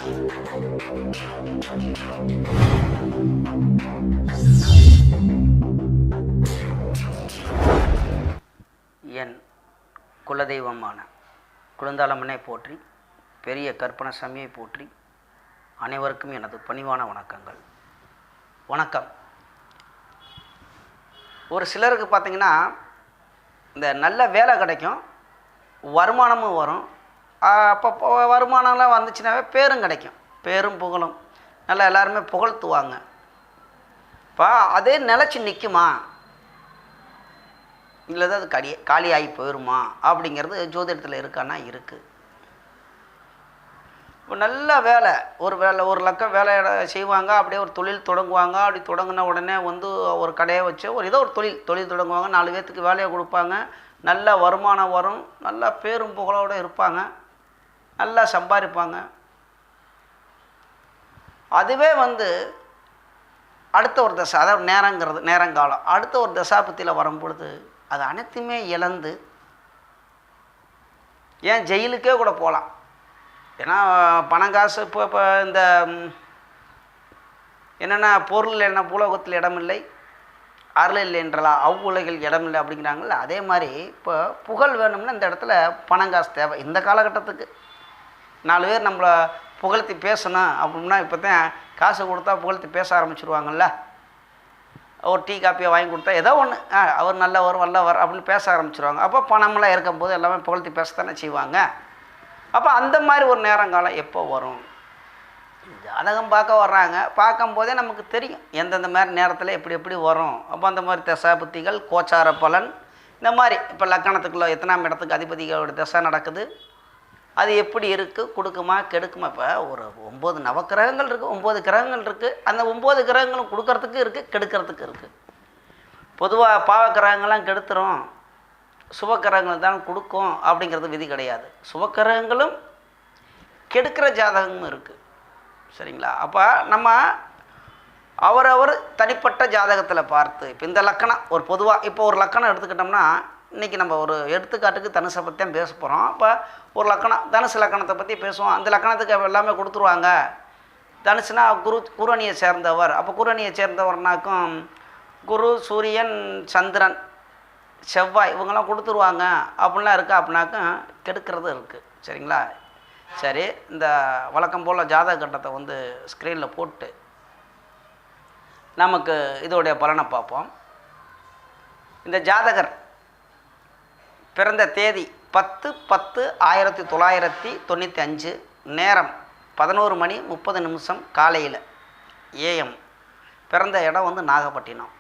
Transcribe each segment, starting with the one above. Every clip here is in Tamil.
என் குலதெய்வமான குழந்தாளம்மனை போற்றி, பெரிய கற்பனசாமியை போற்றி, அனைவருக்கும் எனது பணிவான வணக்கங்கள். வணக்கம். ஒரு சிலருக்கு பார்த்திங்கன்னா இந்த நல்ல வேலை கிடைக்கும், வருமானமும் வரும். அப்போ வருமானம்லாம் வந்துச்சுனாவே பேரும் கிடைக்கும், பேரும் புகழும், நல்லா எல்லாருமே புகழ்த்துவாங்க. இப்போ அதே நிலச்சி நிற்குமா இல்லை அது காலியாகி போயிடுமா அப்படிங்கிறது ஜோதிடத்தில் இருக்கான்னா இருக்குது. இப்போ நல்ல வேலை, ஒரு லக்கம் வேலை செய்வாங்க, அப்படியே ஒரு தொழில் தொடங்குவாங்க. அப்படி தொடங்கின உடனே வந்து ஒரு கடையை வச்சு ஏதோ ஒரு தொழில் தொடங்குவாங்க. 4 பேர்த்துக்கு வேலையை கொடுப்பாங்க, நல்ல வருமானம் வரும், நல்லா பேரும் புகழோடு இருப்பாங்க, நல்லா சம்பாதிப்பாங்க. அதுவே வந்து அடுத்த ஒரு தசை, அதாவது நேரங்காலம் அடுத்த ஒரு தசாபத்தியில் வரும்பொழுது அது அனைத்துமே இழந்து ஏன் ஜெயிலுக்கே கூட போகலாம். ஏன்னா பணம் காசு இப்போ இந்த என்னென்னா பொருள் என்ன பூலோகத்தில் இடமில்லை, அருள் இல்லை என்றலா அவ்வுலகில் இடமில்லை அப்படிங்கிறாங்கல்ல. அதே மாதிரி இப்போ புகழ் வேணும்னா இந்த இடத்துல பணம் காசு தேவை. இந்த காலகட்டத்துக்கு 4 பேர் நம்மளை புகழ்த்தி பேசணும் அப்படின்னா இப்போ தான் காசு கொடுத்தா புகழ்த்தி பேச ஆரம்பிச்சிருவாங்கள்ல. ஒரு டீ காப்பியை வாங்கி கொடுத்தா ஏதோ ஒன்று அவர் நல்லவர் வல்லவர் அப்படின்னு பேச ஆரம்பிச்சிருவாங்க. அப்போ பணமெல்லாம் இருக்கும்போது எல்லாமே புகழ்த்தி பேசத்தானே செய்வாங்க. அப்போ அந்த மாதிரி ஒரு நேரங்காலம் எப்போ வரும்? ஜாதகம் பார்க்க வர்றாங்க, பார்க்கும்போதே நமக்கு தெரியும் எந்தெந்த மாதிரி நேரத்தில் எப்படி வரும். அப்போ அந்த மாதிரி தசாபுத்திகள், கோச்சார பலன், இந்த மாதிரி இப்போ லக்கணத்துக்குள்ளே எத்தனாம் இடத்துக்கு அதிபதிகளோட தசை நடக்குது, அது எப்படி இருக்குது, கொடுக்குமா கெடுக்குமா. இப்போ ஒரு 9 நவக்கிரகங்கள் இருக்குது, 9 கிரகங்கள் இருக்குது. அந்த 9 கிரகங்களும் கொடுக்கறதுக்கு இருக்குது, கெடுக்கிறதுக்கு இருக்குது. பொதுவாக பாவக்கிரகங்கள்லாம் கெடுத்துரும், சுபக்கிரகங்கள் தான் கொடுக்கும் அப்படிங்கிறது விதி கிடையாது. சுபக்கிரகங்களும் கெடுக்கிற ஜாதகமும் இருக்குது, சரிங்களா. அப்போ நம்ம அவரவர் தனிப்பட்ட ஜாதகத்தில் பார்த்து இப்போ இந்த லக்கணம் ஒரு பொதுவாக இப்போ ஒரு லக்கணம் எடுத்துக்கிட்டோம்னா, இன்றைக்கி நம்ம ஒரு எடுத்துக்காட்டுக்கு தனுசை பற்றி தான் பேச போகிறோம். இப்போ ஒரு லக்கணம், தனுசு லக்கணத்தை பற்றி பேசுவோம். அந்த லக்கணத்துக்கு எல்லாமே கொடுத்துருவாங்க. தனுசுனா குரு அணியை சேர்ந்தவர். அப்போ குரு அணியை சேர்ந்தவர்னாக்கும் குரு, சூரியன், சந்திரன், செவ்வாய் இவங்கெல்லாம் கொடுத்துருவாங்க அப்படின்லாம் இருக்குது. அப்படின்னாக்கும் கெடுக்கிறது இருக்குது, சரிங்களா. சரி, இந்த வழக்கம் போல் ஜாதக கட்டத்தை வந்து ஸ்க்ரீனில் போட்டு நமக்கு இதோடைய பலனை பார்ப்போம். இந்த ஜாதகர் பிறந்த தேதி 10/10/1995, நேரம் 11:30 காலையில் AM. பிறந்த இடம் வந்து நாகப்பட்டினம்.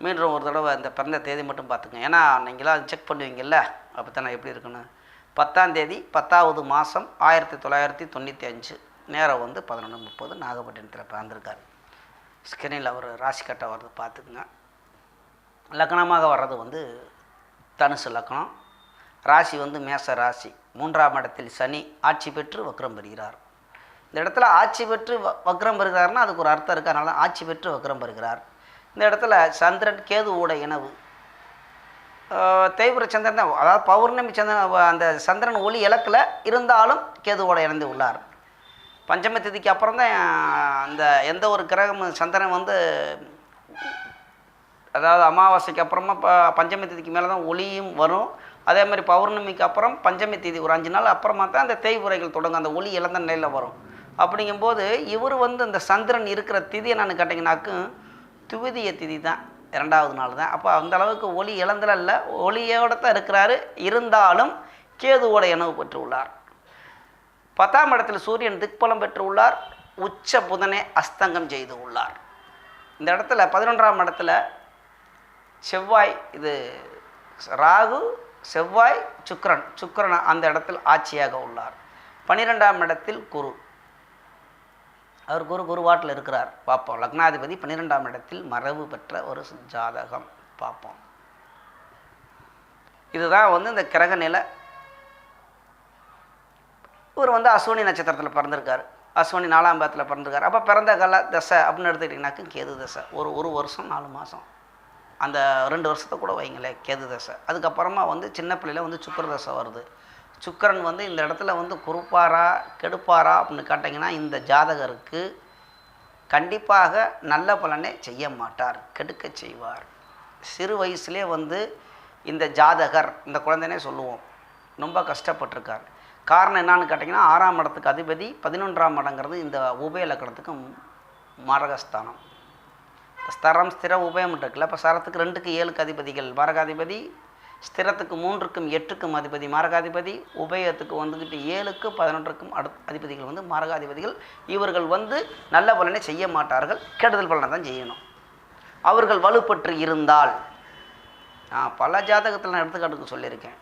மீண்டும் ஒரு தடவை இந்த பிறந்த தேதி மட்டும் பார்த்துங்க, ஏன்னா நீங்களாம் செக் பண்ணுவீங்கள்ல, அப்போ தானே எப்படி இருக்குன்னு. 10ஆம் தேதி 10வது மாதம் 1995, நேரம் வந்து 11:30 நாகப்பட்டினத்தில் பிறந்திருக்கார். ஸ்கிரீனில் அவர் ராசி கட்ட வர்றது பார்த்துக்குங்க. லக்கணமாக வர்றது வந்து தனுசு லக்கணம், ராசி வந்து மேச ராசி. 3ஆம் இடத்தில் சனி ஆட்சி பெற்று வக்ரம் பெறுகிறார். இந்த இடத்துல ஆட்சி பெற்று வக்ரம் பெறுகிறார்னா அதுக்கு ஒரு அர்த்தம் இருக்குது, அதனால ஆட்சி பெற்று வக்ரம் பெறுகிறார். இந்த இடத்துல சந்திரன் கேதுவோட இணைவு, தேய்பிர சந்திரன் தான், அதாவது பௌர்ணமி சந்திரன், அந்த சந்திரன் ஒளி இலக்கில் இருந்தாலும் கேதுவோட இணைந்து உள்ளார். பஞ்சமி திதிக்கு அப்புறம் தான் அந்த எந்த ஒரு கிரகமும் சந்திரன் வந்து, அதாவது அமாவாசைக்கு அப்புறமா பஞ்சமி திதிக்கு மேலே தான் ஒளியும் வரும். அதே மாதிரி பௌர்ணமிக்கு அப்புறம் பஞ்சமி திதி ஒரு 5 நாள் அப்புறமா தான் அந்த தேய்வுரைகள் தொடங்கும், அந்த ஒளி இழந்த நிலையில் வரும். அப்படிங்கும்போது இவர் வந்து இந்த சந்திரன் இருக்கிற திதி என்னென்னு கேட்டிங்கனாக்கும் துவிதிய திதி தான், 2வது நாள் தான். அப்போ அந்த அளவுக்கு ஒளி இழந்தல இல்லை, ஒளியோட தான் இருக்கிறாரு. இருந்தாலும் கேதுவோட இணைவு பெற்று உள்ளார். 10ஆம் இடத்தில் சூரியன் திக்பலம் பெற்று உள்ளார். உச்ச புதனே அஸ்தங்கம் செய்து உள்ளார். இந்த இடத்துல 11ஆம் இடத்துல செவ்வாய், இது ராகு, செவ்வாய், சுக்கிரன் அந்த இடத்தில் ஆட்சியாக உள்ளார். 12ஆம் இடத்தில் குரு, அவர் குருவாட்டில் இருக்கிறார். பார்ப்போம். லக்னாதிபதி 12ஆம் இடத்தில் மரபு பெற்ற ஒரு ஜாதகம் பார்ப்போம். இதுதான் வந்து இந்த கிரக நிலை. இவர் வந்து அஸ்வினி நட்சத்திரத்தில் பிறந்திருக்கார், அஸ்வினி 4ஆம் பாதத்தில் பிறந்திருக்கார். அப்போ பிறந்த கால தசை அப்படின்னு எடுத்துக்கிட்டிங்கனாக்கும் கேது தசை. ஒரு வருஷம் 4 மாதம், அந்த 2 வருஷத்தை கூட வைங்களேன் கேது தசை. அதுக்கப்புறமா வந்து சின்ன பிள்ளையில் வந்து சுக்கிர தசை வருது. சுக்கிரன் வந்து இந்த இடத்துல வந்து குறுப்பாரா கெடுப்பாரா அப்படின்னு கேட்டிங்கன்னா இந்த ஜாதகருக்கு கண்டிப்பாக நல்ல பலனை செய்ய மாட்டார், கெடுக்க செய்வார். சிறு வயசுலேயே வந்து இந்த ஜாதகர், இந்த குழந்தைனே சொல்லுவோம், ரொம்ப கஷ்டப்பட்டிருக்கார். காரணம் என்னான்னு கேட்டிங்கன்னா 6ஆம் இடத்துக்கு அதிபதி 11ஆம் இடங்கிறது இந்த உபய லக்கணத்துக்கு மாரகஸ்தானம். ஸ்தரம் ஸ்திர உபயம் இருக்குல்ல, இப்போ சரத்துக்கு 2க்கு 7க்கு அதிபதிகள் மாரகாதிபதி, ஸ்திரத்துக்கு 3க்கும் 8க்கும் அதிபதி மாரகாதிபதி, உபயத்துக்கு வந்துக்கிட்டு 7க்கு 11க்கும் அதிபதிகள் வந்து மாரகாதிபதிகள். இவர்கள் வந்து நல்ல பலனை செய்ய மாட்டார்கள், கெடுதல் பலனை தான் செய்யணும். அவர்கள் வலுப்பற்று இருந்தால், நான் பல ஜாதகத்தில் நான் எடுத்துக்காட்டுக்கு சொல்லியிருக்கேன்,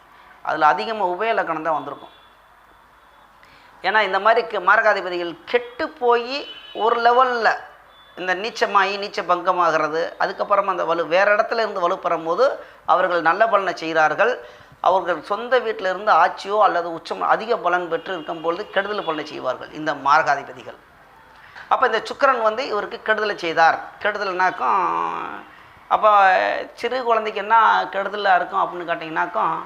அதில் அதிகமாக உபய லக்கணம் தான் வந்திருக்கும். ஏன்னா இந்த மாதிரி மாரகாதிபதிகள் கெட்டு போய் ஒரு லெவலில் இந்த நீச்சமாகி நீச்ச பங்கமாகிறது, அதுக்கப்புறமா அந்த வலு வேறு இடத்துல இருந்து வலுப்பெறும் போது அவர்கள் நல்ல பலனை செய்கிறார்கள். அவர்கள் சொந்த வீட்டில் இருந்து ஆட்சியோ அல்லது உச்சம் அதிக பலன் பெற்று இருக்கும்பொழுது கெடுதல் பலனை செய்வார்கள் இந்த மாரகாதிபதிகள். அப்போ இந்த சுக்கிரன் வந்து இவருக்கு கெடுதலை செய்தார். கெடுதல்னாக்கும் அப்போ சிறு குழந்தைக்கு என்ன கெடுதலாக இருக்கும் அப்படின்னு கேட்டிங்கனாக்கும்,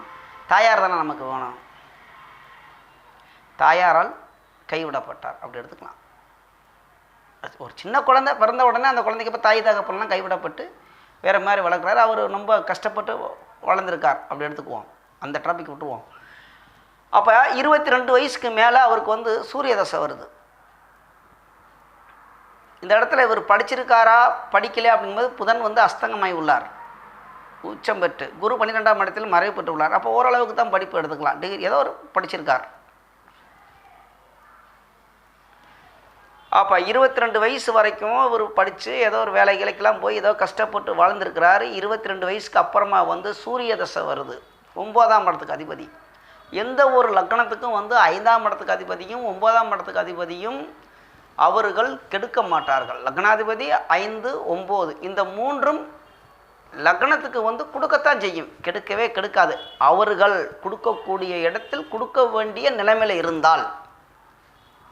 தாயார் தானே நமக்கு வேணும். தாயாரால் கைவிடப்பட்டார் அப்படி எடுத்துக்கலாம். ஒரு சின்ன குழந்தை பிறந்த உடனே அந்த குழந்தைக்கு இப்போ தாய் தகப்பன்லாம் கைவிடப்பட்டு வேறு மாதிரி வளர்க்குறாரு, அவர் ரொம்ப கஷ்டப்பட்டு வளர்ந்துருக்கார் அப்படி எடுத்துக்குவோம். அந்த டாபிக் விட்டுருவோம். அப்போ 22 வயசுக்கு மேலே அவருக்கு வந்து சூரிய தசை வருது. இந்த இடத்துல இவர் படிச்சிருக்காரா படிக்கலை அப்படிங்கும்போது புதன் வந்து அஸ்தங்கமாகி உள்ளார், உச்சம் பெற்று. குரு 12ஆம் இடத்தில் மறைவு பெற்று உள்ளார். அப்போ ஓரளவுக்கு தான் படிப்பு எடுத்துக்கலாம், டிகிரி ஏதோ ஒரு படிச்சிருக்கார். அப்போ 22 வயசு வரைக்கும் இவர் படித்து ஏதோ ஒரு வேலைகளுக்கெல்லாம் போய் ஏதோ கஷ்டப்பட்டு வாழ்ந்துருக்கிறாரு. 22 வயசுக்கு அப்புறமா வந்து சூரிய தசை வருது, 9ஆம் இடத்துக்கு அதிபதி. எந்த ஒரு லக்னத்துக்கும் வந்து 5ஆம் இடத்துக்கு அதிபதியும் 9ஆம் இடத்துக்கு அதிபதியும் அவர்கள் கெடுக்க மாட்டார்கள். லக்னாதிபதி 5, 9 இந்த 3ம் லக்னத்துக்கு வந்து கொடுக்கத்தான் செய்யும், கெடுக்கவே கெடுக்காது. அவர்கள் கொடுக்கக்கூடிய இடத்தில் கொடுக்க வேண்டிய நிலைமையில் இருந்தால்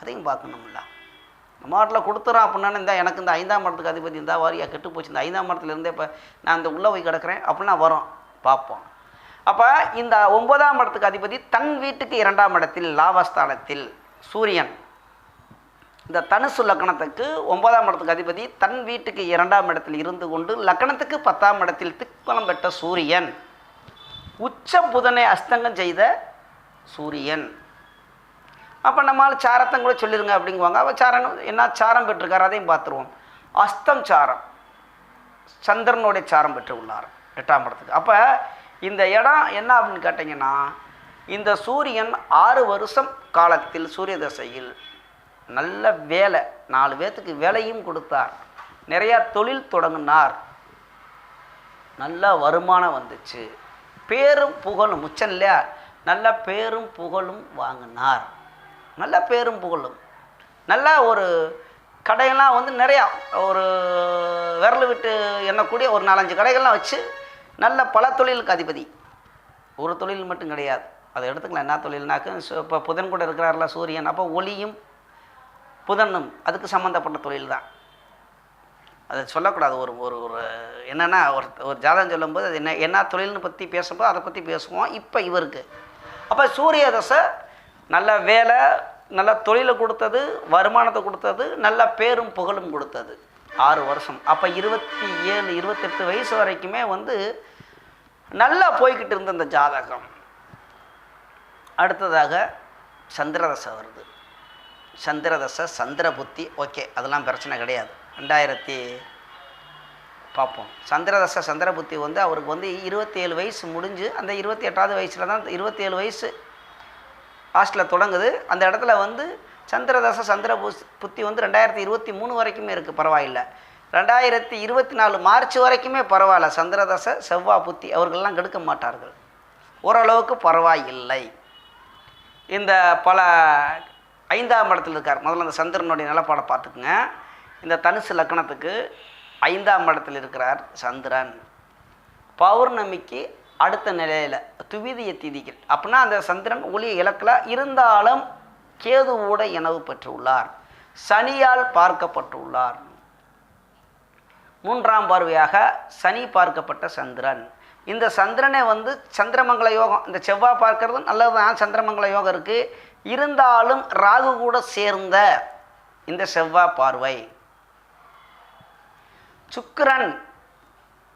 அதையும் பார்க்கணும்ல. நம்ம நாட்டில் கொடுத்துறோம் அப்படின்னா இந்த எனக்கு இந்த 5ஆம் இடத்துக்கு அதிபதி இந்த வாரியாக கெட்டு போச்சு, இந்த 5ஆம் இடத்துலேருந்தே இப்போ நான் இந்த உள்ளே போய் கிடக்கிறேன் அப்படின்னா வரும், பார்ப்போம். அப்போ இந்த 9ஆம் இடத்துக்கு அதிபதி தன் வீட்டுக்கு 2ஆம் இடத்தில் லாபஸ்தானத்தில் சூரியன், இந்த தனுசு லக்கணத்துக்கு 9ஆம் இடத்துக்கு அதிபதி தன் வீட்டுக்கு 2ஆம் இடத்தில் இருந்து கொண்டு லக்கணத்துக்கு 10ஆம் இடத்தில் திக்பலம் பெற்ற சூரியன், உச்ச புதனை அஸ்தங்கம் செய்த சூரியன். அப்போ நம்மளால் சாரத்தம் கூட சொல்லிடுங்க அப்படிங்குவாங்க. அப்போ சாரம் என்ன சாரம் பெற்றிருக்காரு அதையும் பார்த்துருவோம். அஸ்தம் சாரம், சந்திரனுடைய சாரம் பெற்று உள்ளார் 8ஆம் இடத்துக்கு. அப்போ இந்த இடம் என்ன அப்படின்னு கேட்டிங்கன்னா, இந்த சூரியன் 6 வருஷம் காலத்தில் சூரிய தசையில் நல்ல வேலை, 4 பேர்த்துக்கு வேலையும் கொடுத்தார், நிறையா தொழில் தொடங்கினார், நல்ல வருமானம் வந்துச்சு, பேரும் புகழும் உச்சம் இல்லையா, நல்ல பேரும் புகழும் வாங்கினார். நல்ல பேரும் புகழும், நல்லா ஒரு கடையெல்லாம் வந்து நிறையா ஒரு விரல் விட்டு எண்ணக்கூடிய ஒரு 4-5 கடைகள்லாம் வச்சு நல்ல பல தொழிலுக்கு அதிபதி. ஒரு தொழில் மட்டும் கிடையாது, அதை எடுத்துக்கலாம். என்ன தொழில்னாக்க இப்போ புதன் கூட இருக்கிறார்ல சூரியன், அப்போ ஒளியும் புதனும் அதுக்கு சம்மந்தப்பட்ட தொழில் தான். அதை சொல்லக்கூடாது. ஒரு ஒரு ஒரு என்னென்னா ஒரு ஜாதகம் சொல்லும்போது அது என்ன தொழில்னு பற்றி பேசும்போது அதை பற்றி பேசுவோம். இப்போ இவருக்கு அப்போ சூரிய தசை நல்ல வேலை, நல்ல தொழிலை கொடுத்தது, வருமானத்தை கொடுத்தது, நல்ல பேரும் புகழும் கொடுத்தது 6 வருஷம். அப்போ 27, 28 வயசு வரைக்குமே வந்து நல்லா போய்கிட்டு இருந்த இந்த ஜாதகம். அடுத்ததாக சந்திரதசை வருது. சந்திரதசை சந்திர புத்தி, ஓகே, அதெல்லாம் பிரச்சனை கிடையாது. 2000 பார்ப்போம். சந்திரதசை சந்திர புத்தி வந்து அவருக்கு வந்து 27 வயசு முடிஞ்சு அந்த 28ஆவது வயசில் தான் 27 வயசு ஹாஸ்டலில் தொடங்குது. அந்த இடத்துல வந்து சந்திரதசை சந்திர புத்தி வந்து 2023 வரைக்குமே இருக்குது, பரவாயில்லை. 2024 மார்ச் வரைக்குமே பரவாயில்ல. சந்திரதசை செவ்வாய் புத்தி அவர்களெல்லாம் கெடுக்க மாட்டார்கள், ஓரளவுக்கு பரவாயில்லை. இந்த பல 5ஆம் இடத்துல இருக்கார். முதல்ல அந்த சந்திரனுடைய நிலப்பாடை பார்த்துக்குங்க. இந்த தனுசு லக்கணத்துக்கு 5ஆம் இடத்தில் இருக்கிறார் சந்திரன். பௌர்ணமிக்கு அடுத்த நிலையில் துவிதிய திதிகள் அப்படின்னா அந்த சந்திரன் ஒளியை இழக்கல, இருந்தாலும் கேதுவோட இணைவு பெற்றுள்ளார், சனியால் பார்க்கப்பட்டுள்ளார். 3ஆம் பார்வையாக சனி பார்க்கப்பட்ட சந்திரன். இந்த சந்திரனே வந்து சந்திரமங்கல யோகம், இந்த செவ்வாய் பார்க்கறது நல்லது தான், சந்திரமங்கல யோகம் இருக்குது. இருந்தாலும் ராகு கூட சேர்ந்த இந்த செவ்வாய் பார்வை, சுக்கிரன்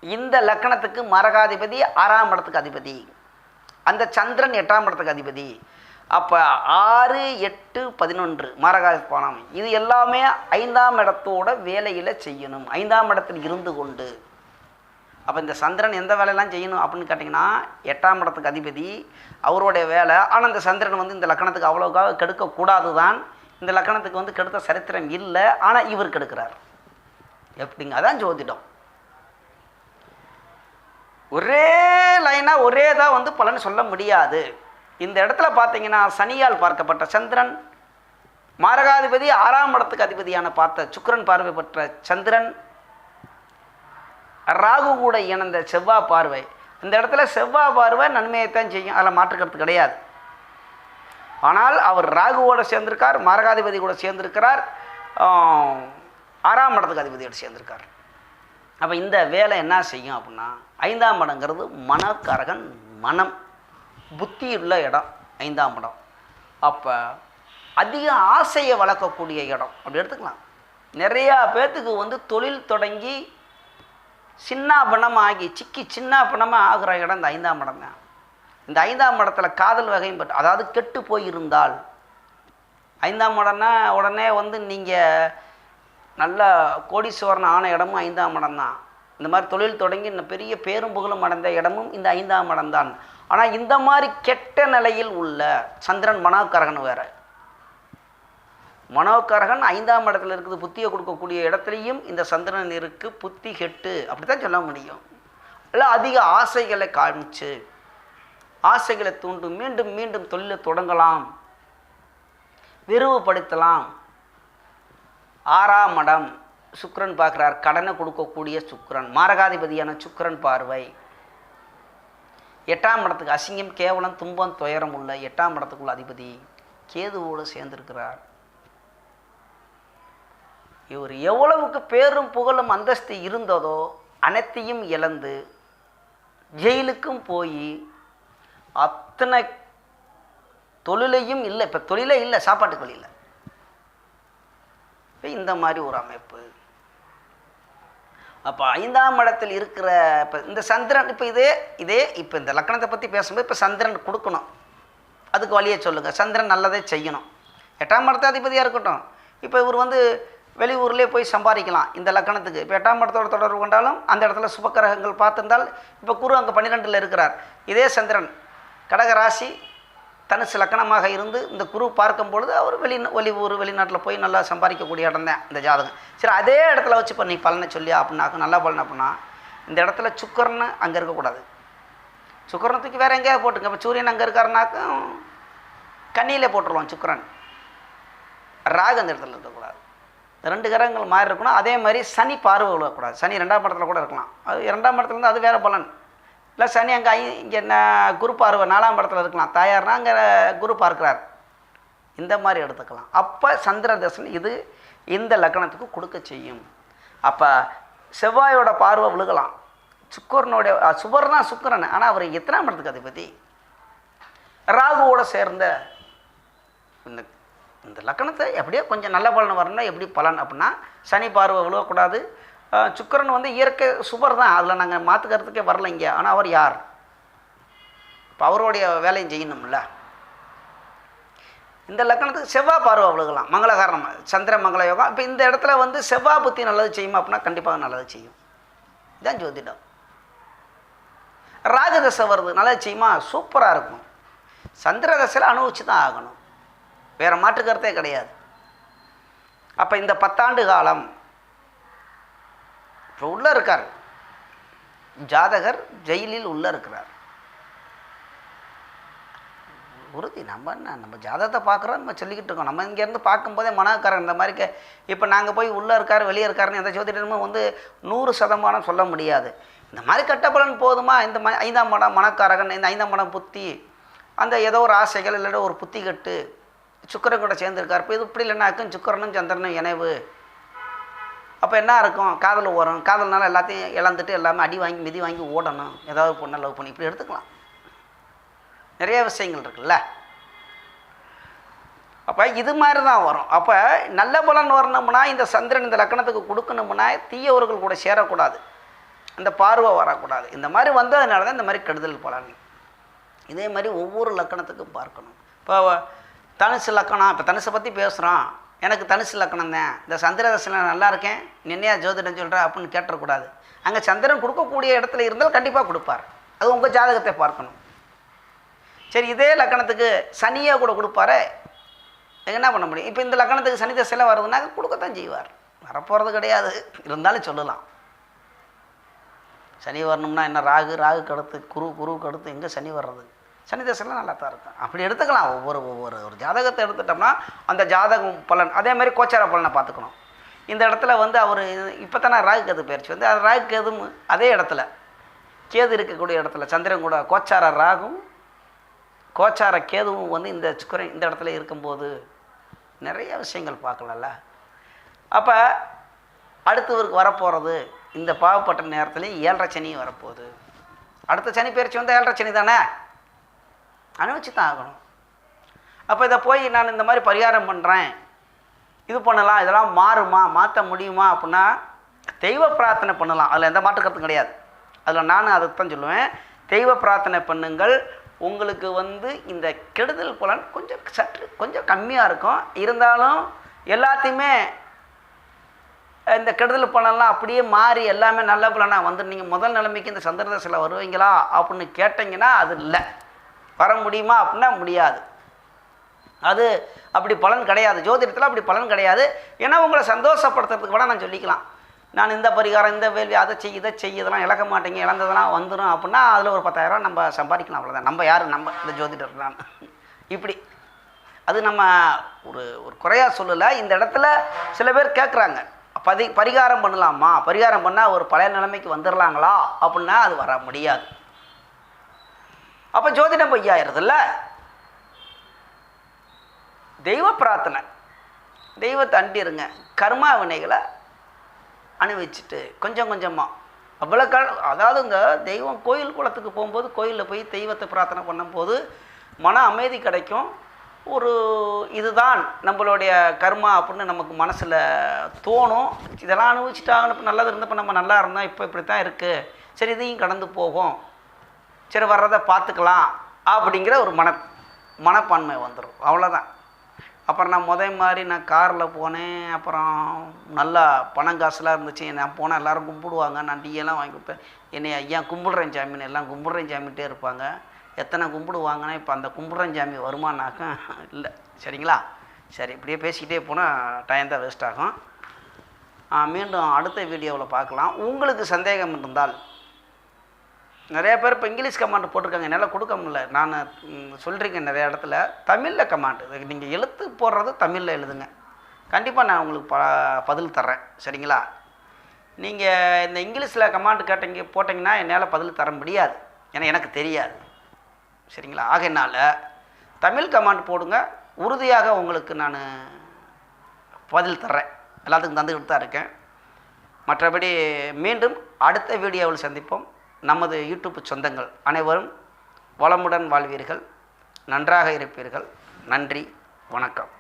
இந்த லக்கணத்துக்கு மரகாதிபதி, 6ஆம் இடத்துக்கு அதிபதி, அந்த சந்திரன் 8ஆம் இடத்துக்கு அதிபதி. அப்போ 6, 8, 11 மரகாதிபானம், இது எல்லாமே 5ஆம் இடத்தோட வேலையில் செய்யணும், 5ஆம் இடத்தில் இருந்து கொண்டு. அப்போ இந்த சந்திரன் எந்த வேலையெல்லாம் செய்யணும் அப்படின்னு கேட்டிங்கன்னா, 8ஆம் இடத்துக்கு அதிபதி, அவருடைய வேலை. ஆனால் இந்த சந்திரன் வந்து இந்த லக்கணத்துக்கு அவ்வளோக்காக கெடுக்கக்கூடாது தான், இந்த லக்கணத்துக்கு வந்து கெடுத்த சரித்திரம் இல்லை, ஆனால் இவர் கெடுக்கிறார். எப்படிங்க? அதான் ஜோதிடம். ஒரே லைனாக ஒரே தான் வந்து பலன் சொல்ல முடியாது. இந்த இடத்துல பார்த்தீங்கன்னா சனியால் பார்க்கப்பட்ட சந்திரன், மாரகாதிபதி 6ஆம் இடத்துக்கு அதிபதியான பார்த்த சுக்கிரன் பார்வை பெற்ற சந்திரன், ராகு கூட இணைந்த செவ்வாய் பார்வை. இந்த இடத்துல செவ்வாய் பார்வை நன்மையைத்தான் செய்யும், அதில் மாற்றுக்கிறது கிடையாது. ஆனால் அவர் ராகுவோட சேர்ந்திருக்கார், மாரகாதிபதி கூட சேர்ந்திருக்கிறார், 6ஆம் இடத்துக்கு அதிபதியோடு சேர்ந்திருக்கார். அப்போ இந்த வேலை என்ன செய்யும் அப்படின்னா, 5ஆம் இடங்கிறது மனக்காரகன், மனம் புத்தியுள்ள இடம் 5ஆம் இடம். அப்போ அதிக ஆசையை வளர்க்கக்கூடிய இடம் அப்படி எடுத்துக்கலாம். நிறையா பேர்த்துக்கு வந்து தொழில் தொடங்கி சின்ன பிணமாகி சிக்கி சின்ன பிணமாக ஆகிற இடம் இந்த 5ஆம் இடம் தான். இந்த 5ஆம் இடத்துல காதல் வகையும் பட்டு, அதாவது கெட்டு போயிருந்தால் 5ஆம் இடம்னா உடனே வந்து நீங்கள் நல்ல கோடீஸ்வரன் ஆன இடமும் 5ஆம் இடம் தான். இந்த மாதிரி தொழில் தொடங்கி இன்னும் பெரிய பேரும் புகழும் அடைந்த இடமும் இந்த 5ஆம் இடம் தான். ஆனால் இந்த மாதிரி கெட்ட நிலையில் உள்ள சந்திரன் மனோகரகன் வேறு. மனோகரகன் 5ஆம் இடத்துல இருக்குது, புத்தியை கொடுக்கக்கூடிய இடத்துலையும் இந்த சந்திரன் இருக்குது, புத்தி கெட்டு, அப்படி தான் சொல்ல முடியும். இல்லை அதிக ஆசைகளை காமிச்சு, ஆசைகளை தூண்டு, மீண்டும் மீண்டும் தொழிலை தொடங்கலாம், விரிவுபடுத்தலாம். 6ஆம் இடம் சுக்கிரன் பார்க்குறார், கடனை கொடுக்கக்கூடிய சுக்கிரன், மாரகாதிபதியான சுக்கிரன் பார்வை. 8ஆம் இடத்துக்கு அசிங்கம், கேவலம், துன்பம், துயரம் உள்ள 8ஆம் இடத்துக்குள்ள அதிபதி கேதுவோடு சேர்ந்திருக்கிறார். இவர் எவ்வளவுக்கு பேரும் புகழும் அந்தஸ்து இருந்ததோ அனைத்தையும் இழந்து ஜெயிலுக்கும் போய் அத்தனை தொழிலையும் இல்லை, இப்போ தொழிலே இல்லை, சாப்பாட்டுக்கு வழி இல்லை. இந்த மாதிரி ஒரு அமைப்பு. அப்போ 5ஆம் இடத்தில் இருக்கிற இப்போ இந்த சந்திரன், இப்போ இதே இப்போ இந்த லக்கணத்தை பற்றி பேசும்போது இப்போ சந்திரன் கொடுக்கணும், அதுக்கு வழியை சொல்லுங்கள். சந்திரன் நல்லதே செய்யணும், 8ஆம் இடத்த அதிபதியாக இருக்கட்டும். இப்போ இவர் வந்து வெளியூர்லேயே போய் சம்பாதிக்கலாம் இந்த லக்கணத்துக்கு. இப்போ 8ஆம் இடத்தோட தொடர்பு கொண்டாலும் அந்த இடத்துல சுபக்கிரகங்கள் பார்த்துருந்தால், இப்போ குரு அங்கே 12ல் இருக்கிறார். இதே சந்திரன் கடகராசி தனுசு லக்கணமாக இருந்து இந்த குரு பார்க்கும் பொழுது அவர் வெளியூர் வெளிநாட்டில் போய் நல்லா சம்பாதிக்கக்கூடிய இடம் தான் இந்த ஜாதகம். சரி, அதே இடத்துல வச்சு இப்போ நீ பலனை சொல்லியா அப்படின்னாக்க நல்லா பலன் அப்படின்னா, இந்த இடத்துல சுக்கரன் அங்கே இருக்கக்கூடாது, சுக்கரனத்துக்கு வேறு எங்கேயா போட்டுங்க. இப்போ சூரியன் அங்கே இருக்காருனாக்கும் கண்ணியிலே போட்டுருவோம் சுக்கரன். ராகு அந்த இடத்துல இருக்கக்கூடாது, 2 கிரகங்கள் மாறி இருக்கணும். அதே மாதிரி சனி பார்வை விழக்கூடாது, சனி 2ஆம் இடத்துல கூட இருக்கலாம், அது 2ஆம் இடத்துல இருந்து அது வேறு பலன். இல்லை சனி அங்கே இங்கே என்ன குரு பார்வை 4ஆம் இடத்துல இருக்கலாம், தாயார்னா அங்கே குரு பார்க்கிறார், இந்த மாதிரி எடுத்துக்கலாம். அப்போ சந்திர தசன் இது இந்த லக்கணத்துக்கு கொடுக்க செய்யும். அப்போ செவ்வாயோட பார்வை விழுகலாம், சுக்கரனுடைய சுபர் தான் சுக்கரன், ஆனால் அவர் எத்தனாம் இடத்துக்கு அதிபதி? ராகுவோட சேர்ந்த இந்த லக்கணத்தை எப்படியோ கொஞ்சம் நல்ல பலன் வரணும்னா எப்படி பலன் அப்படின்னா, சனி பார்வை விழுகக்கூடாது. சுக்கரன் வந்து இயற்கை சுபர் தான், அதில் நாங்கள் மாற்றுக்கிறதுக்கே வரல இங்கே. ஆனால் அவர் யார்? இப்போ அவருடைய வேலையும் செய்யணும்ல. இந்த லக்கணத்துக்கு செவ்வாய் பார்வை விழுகலாம், மங்களகாரணம், சந்திர மங்கள யோகம். இப்போ இந்த இடத்துல வந்து செவ்வாய் புத்தி நல்லது செய்யுமா அப்படின்னா கண்டிப்பாக நல்லது செய்யும். இதுதான் ஜோதிடம். ராகு தசை வருது, நல்லது செய்யுமா? சூப்பராக இருக்கும். சந்திர தசையில் அனுபவிச்சு தான் ஆகணும், வேறு மாற்றுக்கருத்தே கிடையாது. அப்போ இந்த 10 ஆண்டு காலம் இப்போ உள்ளே இருக்கார் ஜாதகர், ஜெயிலில் உள்ளே இருக்கிறார். உறுதி நம்ம ஜாதகத்தை பார்க்குறோம், நம்ம சொல்லிக்கிட்டு இருக்கோம். நம்ம இங்கேருந்து பார்க்கும்போதே மனக்காரன் இந்த மாதிரி இப்போ நாங்கள் போய் உள்ளே இருக்கார் வெளியே இருக்காருன்னு எந்த ஜோதிடமும் வந்து 100% சொல்ல முடியாது. இந்த மாதிரி கட்ட பலன் போதுமா? இந்த 5ஆம் இடம் மனக்காரகன், இந்த 5ஆம் இடம் புத்தி, அந்த ஏதோ ஒரு ஆசைகள் இல்லைன்னா ஒரு புத்தி கட்டு சுக்கரன் கூட சேர்ந்துருக்கார். இப்போ இது இப்படி இல்லைனாக்கும் சுக்கரனும் சந்திரனும் இணைவு, அப்போ என்ன இருக்கும், காதல் வரும். காதல்னால எல்லாத்தையும் இழந்துட்டு எல்லாமே அடி வாங்கி மிதி வாங்கி ஓடணும், ஏதாவது பொண்ணை லவ் பண்ணி இப்படி எடுத்துக்கலாம். நிறைய விஷயங்கள் இருக்குல்ல. அப்போ இது மாதிரி தான் வரும். அப்போ நல்ல பலன் வரணும்னா இந்த சந்திரன் இந்த லக்கணத்துக்கு கொடுக்கணும்னா தீயவர்கள் கூட சேரக்கூடாது, இந்த பார்வை வரக்கூடாது. இந்த மாதிரி வந்ததுனால தான் இந்த மாதிரி கெடுதல் பலன். இதே மாதிரி ஒவ்வொரு லக்கணத்துக்கும் பார்க்கணும். இப்போ தனுசு லக்கணம், இப்போ தனுசை பற்றி பேசுகிறோம், எனக்கு தனுசு லக்கணம் தான், இந்த சந்திர தசையில் நல்லா இருக்கேன், நின்னையா ஜோதிடம் சொல்கிற அப்படின்னு கேட்டக்கூடாது. அங்கே சந்திரன் கொடுக்கக்கூடிய இடத்துல இருந்தால் கண்டிப்பாக கொடுப்பார். அது உங்கள் ஜாதகத்தை பார்க்கணும். சரி, இதே லக்கணத்துக்கு சனியாக கூட கொடுப்பாரு, என்ன பண்ண முடியும்? இப்போ இந்த லக்கணத்துக்கு சனி தசையில் வருதுன்னா கொடுக்கத்தான் செய்வார், வரப்போகிறது கிடையாது, இருந்தாலும் சொல்லலாம். சனி வரணும்னா என்ன, ராகுக்கு அடுத்து குருவுக்கு அடுத்து எங்கே சனி வர்றது? சனி தசைலாம் நல்லா தான் இருக்கும். அப்படி எடுத்துக்கலாம். ஒவ்வொரு ஜாதகத்தை எடுத்துட்டோம்னா அந்த ஜாதகம் பலன். அதே மாதிரி கோச்சார பலனை பார்த்துக்கணும். இந்த இடத்துல வந்து அவர் இப்போ தானே ராகு கேது பயிற்சி வந்து, அது ராகு கேதும் அதே இடத்துல கேது இருக்கக்கூடிய இடத்துல சந்திரன் கூட கோச்சார ராகும் கோச்சார கேதுவும் வந்து இந்த சுக்கிரன் இந்த இடத்துல இருக்கும்போது நிறைய விஷயங்கள் பார்க்கலாம்ல. அப்போ அடுத்தவருக்கு வரப்போகிறது இந்த பாவப்பட்ட நேரத்துலேயும் 7.5 சனியும் வரப்போகுது. அடுத்த சனி பயிற்சி வந்து 7.5 சனி தானே, அனுபவிச்சு தான் ஆகணும். அப்போ இதை போய் நான் இந்த மாதிரி பரிகாரம் பண்ணுறேன், இது பண்ணலாம், இதெல்லாம் மாறுமா, மாற்ற முடியுமா அப்படின்னா தெய்வ பிரார்த்தனை பண்ணலாம். அதில் எந்த மாற்றுக்கருத்தும் கிடையாது. அதில் நானும் அதை தான் சொல்லுவேன், தெய்வ பிரார்த்தனை பண்ணுங்கள். உங்களுக்கு வந்து இந்த கெடுதல் பலன் கொஞ்சம் கம்மியாக இருக்கும். இருந்தாலும் எல்லாத்தையுமே இந்த கெடுதல் பலன்லாம் அப்படியே மாறி எல்லாமே நல்ல பலனாக வந்து நீங்கள் முதல் நிலைமைக்கு இந்த சந்திர தசையில் வருவீங்களா அப்படின்னு கேட்டிங்கன்னா அது இல்லை. வர முடியுமா அப்படின்னா முடியாது. அது அப்படி பலன் கிடையாது. ஜோதிடத்தில் அப்படி பலன் கிடையாது. ஏன்னா உங்களை சந்தோஷப்படுத்துறதுக்கு கூட நான் சொல்லிக்கலாம், நான் இந்த பரிகாரம் இந்த வேள்வி அதை இதை இதெல்லாம் இழக்க மாட்டேங்க, இழந்ததெல்லாம் வந்துடும் அப்படின்னா அதில் ஒரு 10,000 நம்ம சம்பாதிக்கலாம். அவ்வளோதான். நம்ம யார், நம்ம இந்த ஜோதிடர் தான். இப்படி அது நம்ம ஒரு குறையாக சொல்லலை. இந்த இடத்துல சில பேர் கேட்குறாங்க, பரிகாரம் பண்ணலாமா, பரிகாரம் பண்ணால் ஒரு பழைய நிலைமைக்கு வந்துடலாங்களா அப்படின்னா அது வர முடியாது. அப்போ ஜோதிடம் பொய்யாயிருதுல்ல. தெய்வ பிரார்த்தனை, தெய்வத்தை அண்டிருங்க, கர்மா வினைகளை அனுபவிச்சுட்டு கொஞ்சம் கொஞ்சமாக அவ்வளோ அதாவதுங்க தெய்வம் கோயில் குளத்துக்கு போகும்போது கோயிலில் போய் தெய்வத்தை பிரார்த்தனை பண்ணும்போது மன அமைதி கிடைக்கும். ஒரு இதுதான் நம்மளுடைய கர்மா அப்படின்னு நமக்கு மனசில் தோணும். இதெல்லாம் அனுபவிச்சுட்டாங்கன்னு இப்போ நல்லது இருந்தப்போ நம்ம நல்லா இருந்தோம், இப்போ இப்படி தான் இருக்குது, சரி இதையும் கடந்து போகும், சரி வர்றதை பார்த்துக்கலாம் அப்படிங்கிற ஒரு மனப்பான்மை வந்துடும். அவ்வளோதான். அப்புறம் நான் மாதிரி நான் காரில் போனேன், அப்புறம் நல்லா பணம் காசுலாம் இருந்துச்சு, நான் போனால் எல்லோரும் கும்பிடுவாங்க, நான் டீயெல்லாம் வாங்கி கொடுப்பேன், என்னை ஐயா கும்பிடுறேன் சாமின்னு எல்லாம் கும்பிடுறேன் சாமிகிட்டே இருப்பாங்க. எத்தனை கும்பிடுவாங்கன்னா இப்போ அந்த கும்பிடுறேன் சாமி வருமானாக்க இல்லை. சரிங்களா? சரி, இப்படியே பேசிக்கிட்டே போனால் டைம் தான் வேஸ்ட் ஆகும். மீண்டும் அடுத்த வீடியோவில் பார்க்கலாம். உங்களுக்கு சந்தேகம் இருந்தால், நிறைய பேர் இப்போ இங்கிலீஷ் கமாண்ட் போட்டிருக்காங்க, என்னால் கொடுக்க முடியல. நான் சொல்லியிருக்கேன் நிறைய இடத்துல தமிழில் கமாண்ட், நீங்கள் எழுத்து போடுறது தமிழில் எழுதுங்க, கண்டிப்பாக நான் உங்களுக்கு பதில் தர்றேன். சரிங்களா? நீங்கள் இந்த இங்கிலீஷில் கமாண்ட் போட்டிங்கன்னா என்னால் பதில் தர முடியாது, ஏன்னா எனக்கு தெரியாது. சரிங்களா? ஆகையினால தமிழ் கமாண்ட் போடுங்க, உறுதியாக உங்களுக்கு நான் பதில் தர்றேன். எல்லாத்துக்கும் தந்துக்கிட்டு தான் இருக்கேன். மற்றபடி மீண்டும் அடுத்த வீடியோவில் சந்திப்போம். நமது யூடியூப் சொந்தங்கள் அனைவரும் வளமுடன் வாழ்வீர்கள், நன்றாக இருப்பீர்கள். நன்றி, வணக்கம்.